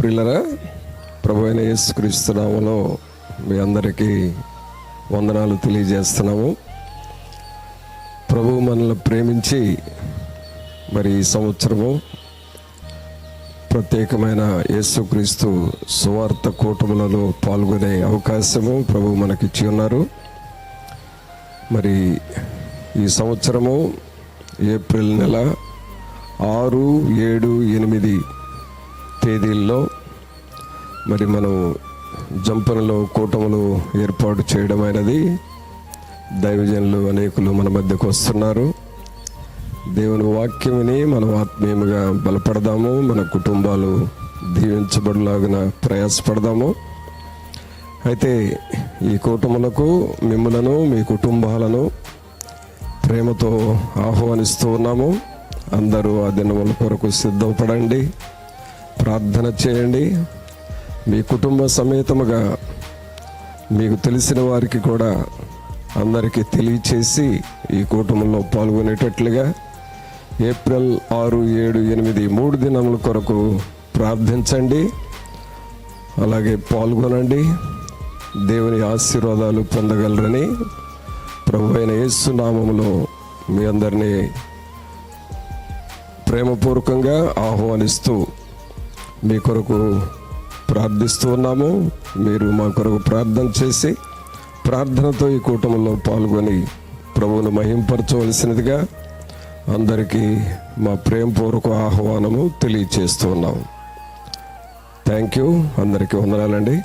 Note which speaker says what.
Speaker 1: ప్రియులరా, ప్రభు అయిన యేసుక్రీస్తు నామములో మీ అందరికీ వందనాలు తెలియజేస్తున్నాము. ప్రభు మనల్ని ప్రేమించి మరి ఈ సంవత్సరము ప్రత్యేకమైన యేసుక్రీస్తు సువార్త కూటములలో పాల్గొనే అవకాశము ప్రభు మనకిచ్చి ఉన్నారు. మరి ఈ సంవత్సరము ఏప్రిల్ నెల 6, 7, 8 తేదీల్లో మరి మనం జంపనలో కూటములు ఏర్పాటు చేయడం అయినది. దైవజనులు అనేకులు మన మధ్యకు వస్తున్నారు. దేవుని వాక్యముని మనం ఆత్మీయముగా బలపడదాము, మన కుటుంబాలు దీవించబడలాగున ప్రయాసపడదాము. అయితే ఈ కూటములకు మిమ్మలను మీ కుటుంబాలను ప్రేమతో ఆహ్వానిస్తూ ఉన్నాము. అందరూ ఆ దినముల కొరకు సిద్ధపడండి, ప్రార్థన చేయండి. మీ కుటుంబ సమేతముగా మీకు తెలిసిన వారికి కూడా అందరికీ తెలియచేసి ఈ కూటములో పాల్గొనేటట్లుగా ఏప్రిల్ 6, 7, 8 3 దినముల కొరకు ప్రార్థించండి. అలాగే పాల్గొనండి. దేవుని ఆశీర్వాదాలు పొందగలరని ప్రభు అయిన యేసు నామములో మీ అందరినీ ప్రేమపూర్వకంగా ఆహ్వానిస్తూ మీ కొరకు ప్రార్థిస్తూ ఉన్నాము. మీరు మా కొరకు ప్రార్థన చేసి ప్రార్థనతో ఈ కూటమిలో పాల్గొని ప్రభువును మహింపరచవలసినదిగా అందరికీ మా ప్రేమపూర్వక ఆహ్వానము తెలియచేస్తూ ఉన్నాము. Thank you. అందరికీ వందనాలండి.